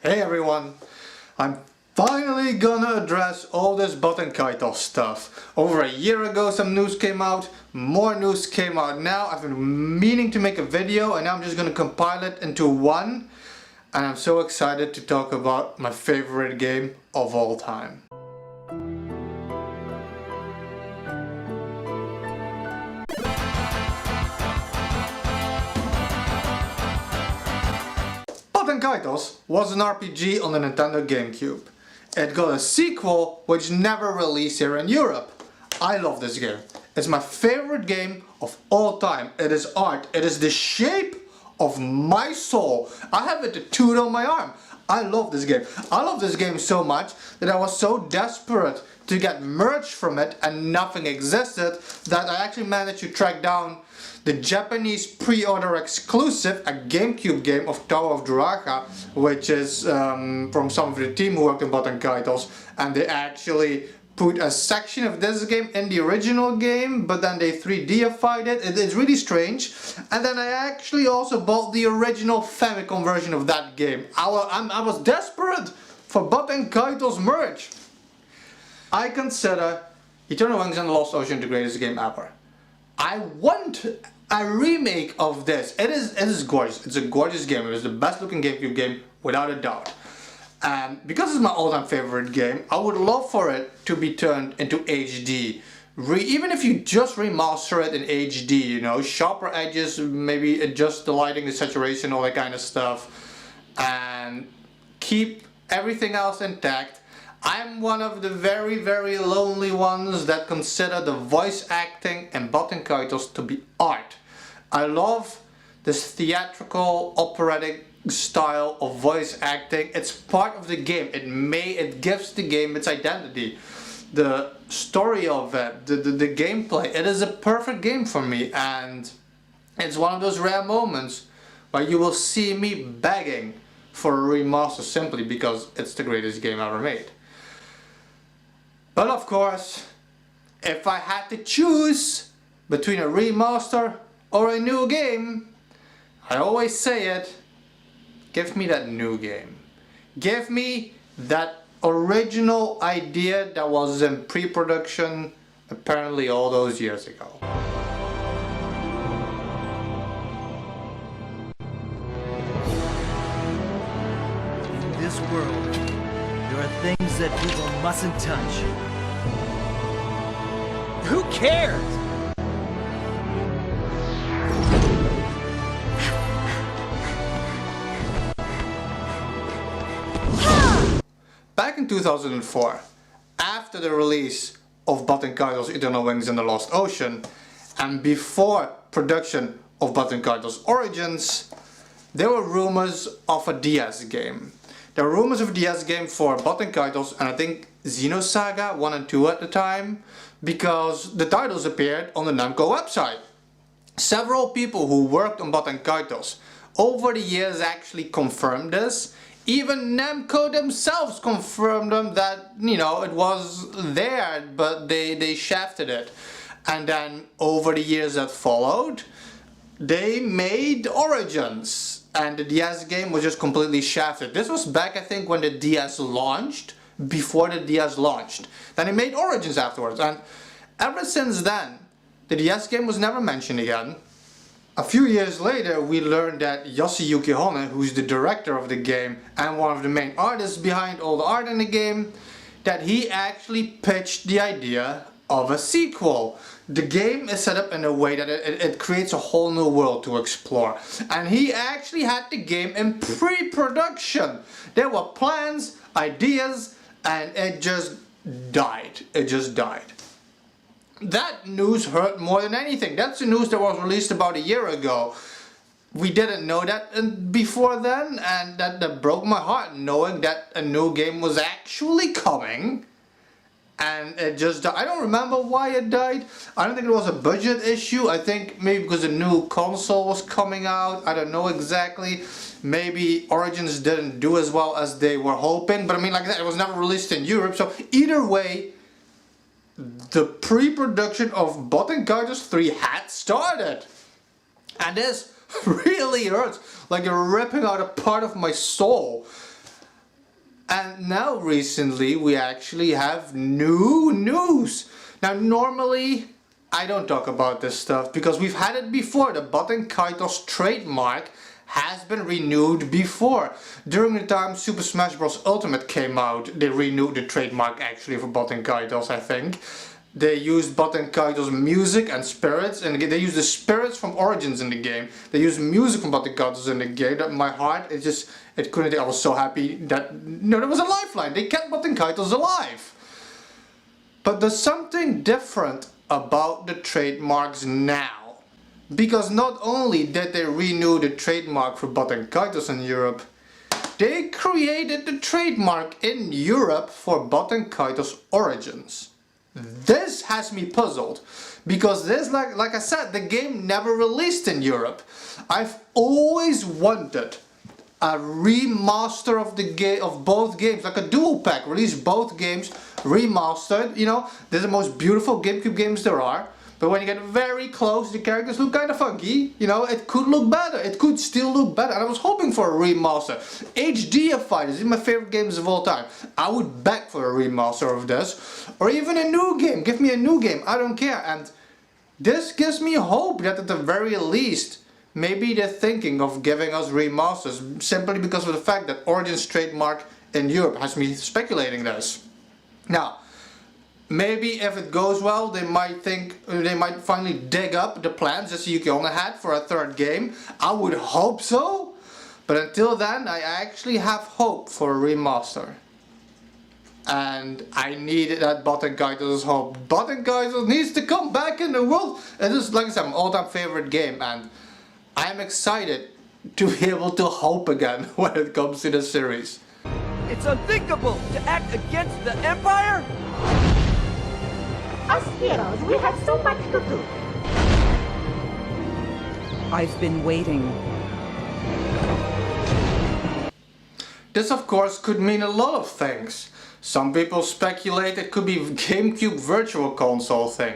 Hey everyone, I'm finally gonna address all this BATEN KAITOS stuff. Over a year ago some news came out, more news came out now. I've been meaning to make a video and now I'm just gonna compile it into one. And I'm so excited to talk about my favorite game of all time. BATEN KAITOS was an RPG on the Nintendo GameCube. It got a sequel which never released here in Europe. I love this game. It's my favorite game of all time. It is art. It is the shape of my soul. I have it tattooed on my arm. I love this game. I love this game so much that I was so desperate to get merch from it and nothing existed that I actually managed to track down the Japanese pre-order exclusive, a GameCube game of Tower of Druaga, which is from some of the team who worked on BATEN KAITOS, and they actually put a section of this game in the original game, but then they 3D-ified it. It's really strange. And then I actually also bought the original Famicom version of that game. I was desperate for BATEN KAITOS merch. I consider Eternal Wings and the Lost Ocean the greatest game ever. I want a remake of this. It is gorgeous. It's a gorgeous game. It is the best looking GameCube game without a doubt. And because it's my all-time favorite game, I would love for it to be turned into HD. Even if you just remaster it in HD, you know, sharper edges, maybe adjust the lighting, the saturation, all that kind of stuff, and keep everything else intact. I'm one of the very, very lonely ones that consider the voice acting in BATEN KAITOS to be art. I love this theatrical, operatic style of voice acting. It's part of the game. It gives the game its identity. The story of it, the gameplay, it is a perfect game for me, and it's one of those rare moments where you will see me begging for a remaster simply because it's the greatest game ever made. But of course, if I had to choose between a remaster or a new game, I always say it, give me that new game. Give me that original idea that was in pre-production apparently all those years ago. In this world, there are things that people mustn't touch. Who cares? Back in 2004, after the release of BATEN KAITOS Eternal Wings and the Lost Ocean, and before production of BATEN KAITOS Origins, there were rumors of a DS game. There were rumors of a DS game for BATEN KAITOS and I think Xenosaga 1 and 2 at the time, because the titles appeared on the Namco website. Several people who worked on BATEN KAITOS over the years actually confirmed this. Even Namco themselves confirmed them that, you know, it was there, but they shafted it. And then over the years that followed, they made Origins, and the DS game was just completely shafted. This was back, I think, when the DS launched, before the DS launched. Then they made Origins afterwards, and ever since then, the DS game was never mentioned again. A few years later, we learned that Yoshiyuki Hone, who's the director of the game and one of the main artists behind all the art in the game, that he actually pitched the idea of a sequel. The game is set up in a way that it creates a whole new world to explore. And he actually had the game in pre-production. There were plans, ideas, and it just died. It just died. That news hurt more than anything. That's the news that was released about a year ago. We didn't know that before then, and that broke my heart, knowing that a new game was actually coming. And it just died. I don't remember why it died. I don't think it was a budget issue. I think maybe because a new console was coming out. I don't know exactly. Maybe Origins didn't do as well as they were hoping. But I mean, like that, it was never released in Europe. So either way, the pre-production of BATEN KAITOS 3 had started. And this really hurts. Like you're ripping out a part of my soul. And now recently we actually have new news. Now normally I don't talk about this stuff because we've had it before. The BATEN KAITOS trademark has been renewed before. During the time Super Smash Bros. Ultimate came out, they renewed the trademark actually for BATEN KAITOS, I think. They used BATEN KAITOS music and spirits, and they used the spirits from Origins in the game. They used music from BATEN KAITOS in the game. That my heart, it couldn't. I was so happy that there was a lifeline. They kept BATEN KAITOS alive. But there's something different about the trademarks now, because not only did they renew the trademark for BATEN KAITOS in Europe, they created the trademark in Europe for BATEN KAITOS Origins. This has me puzzled, because this, like I said, the game never released in Europe. I've always wanted a remaster of both games, like a dual pack, release both games remastered. You know, they're the most beautiful GameCube games there are, but when you get very close, the characters look kind of funky. You know, it could look better, it could still look better, and I was hoping for a remaster. HD of Fighters is my favorite games of all time. I would beg for a remaster of this, or even a new game. Give me a new game, I don't care. And this gives me hope that at the very least, maybe they're thinking of giving us remasters, simply because of the fact that Origins trademark in Europe has me speculating this. Now, maybe if it goes well, they might finally dig up the plans that Yuki Onna had for a third game. I would hope so, but until then, I actually have hope for a remaster. And I need that BATEN KAITOS hope. BATEN KAITOS needs to come back in the world. It is, like I said, my all-time favorite game, and I am excited to be able to hope again when it comes to the series. It's unthinkable to act against the Empire! Us heroes, we have so much to do. I've been waiting. This of course could mean a lot of things. Some people speculate it could be GameCube Virtual Console thing.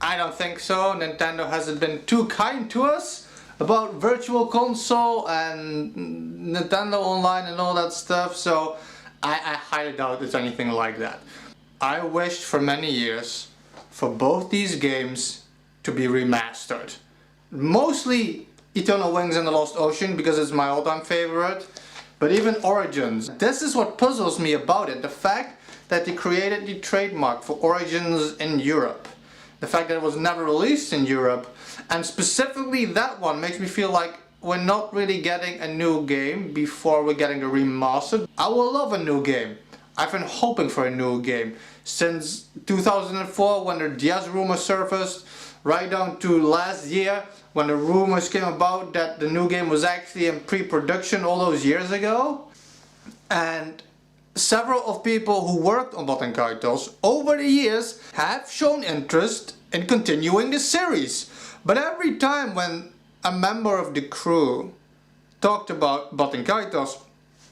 I don't think so. Nintendo hasn't been too kind to us about Virtual Console and Nintendo Online and all that stuff, so I highly doubt it's anything like that. I wished for many years for both these games to be remastered. Mostly Eternal Wings and the Lost Ocean, because it's my all-time favorite, but even Origins. This is what puzzles me about it, the fact that they created the trademark for Origins in Europe. The fact that it was never released in Europe, and specifically that one makes me feel like we're not really getting a new game before we're getting a remastered. I will love a new game. I've been hoping for a new game since 2004 when the DS rumors surfaced, right down to last year when the rumors came about that the new game was actually in pre-production all those years ago. And several of people who worked on BATEN KAITOS over the years have shown interest in continuing the series. But every time when a member of the crew talked about BATEN KAITOS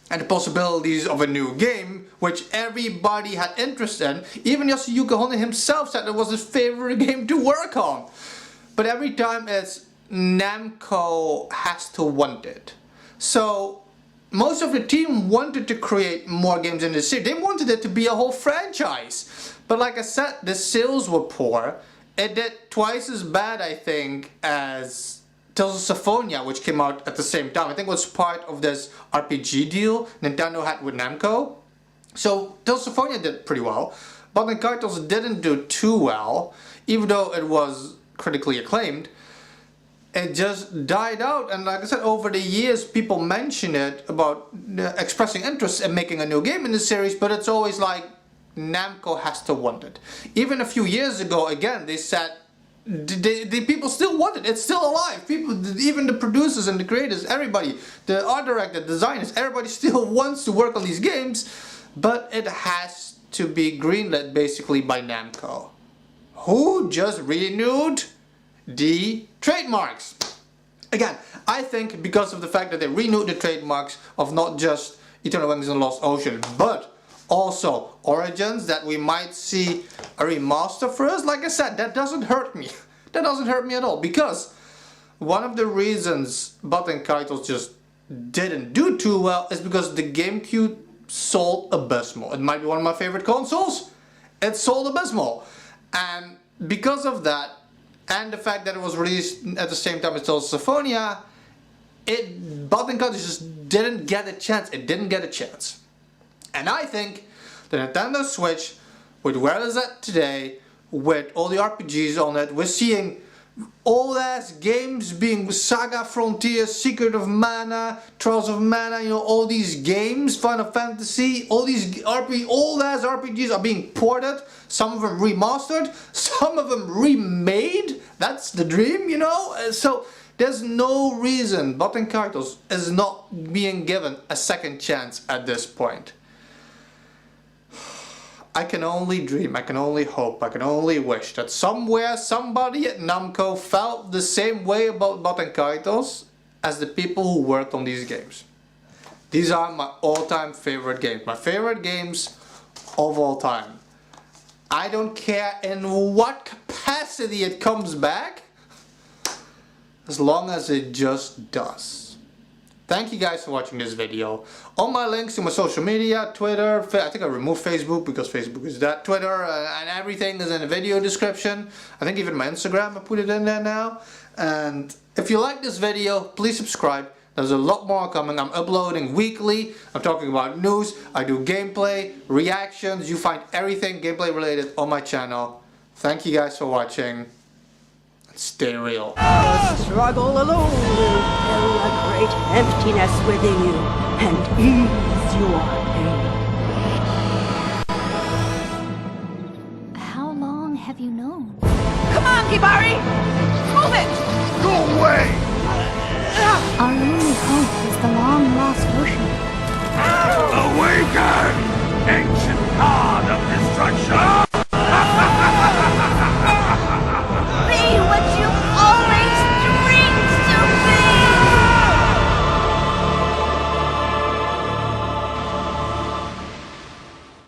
and the possibilities of a new game, which everybody had interest in, even Yuki Onna himself said it was his favorite game to work on. But every time it's Namco has to want it. So most of the team wanted to create more games in the series. They wanted it to be a whole franchise. But like I said, the sales were poor. It did twice as bad, I think, as Tales of Symphonia, which came out at the same time. I think it was part of this RPG deal Nintendo had with Namco. So Tales of Symphonia did pretty well. BATEN KAITOS didn't do too well, even though it was critically acclaimed. It just died out, and like I said, over the years people mention it about expressing interest in making a new game in the series, but it's always like Namco has to want it. Even a few years ago, again, they said the people still want it. It's still alive. People, even the producers and the creators, everybody, the art director, designers, everybody still wants to work on these games, but it has to be greenlit basically by Namco, who just renewed the trademarks. Again, I think because of the fact that they renewed the trademarks of not just Eternal Wings and Lost Ocean, but also Origins, that we might see a remaster for us. Like I said, that doesn't hurt me. That doesn't hurt me at all, because one of the reasons BATEN KAITOS just didn't do too well is because the GameCube sold abysmal. It might be one of my favorite consoles. It sold abysmal. And because of that, and the fact that it was released at the same time as Symphonia, BATEN KAITOS just didn't get a chance. It didn't get a chance. And I think the Nintendo Switch, with where it is at today, with all the RPGs on it, we're seeing old ass games being Saga Frontier, Secret of Mana, Trials of Mana, you know, all these games, Final Fantasy, all these old ass RPGs are being ported, some of them remastered, some of them remade. That's the dream, you know. So there's no reason BATEN KAITOS is not being given a second chance at this point. I can only dream, I can only hope, I can only wish that somewhere somebody at Namco felt the same way about BATEN KAITOS as the people who worked on these games. These are my all-time favorite games, my favorite games of all time. I don't care in what capacity it comes back, as long as it just does. Thank you guys for watching this video. All my links to my social media, Twitter, I think I removed Facebook because Facebook is that, Twitter, and everything is in the video description. I think even my Instagram, I put it in there now. And if you like this video, please subscribe. There's a lot more coming. I'm uploading weekly. I'm talking about news. I do gameplay, reactions. You find everything gameplay related on my channel. Thank you guys for watching. Stay real. Struggle alone will fill a great emptiness within you and ease your pain. How long have you known? Come on, Kibari! Move it! Go away! Our only hope is the long-lost ocean. Awaken! Ancient god of destruction!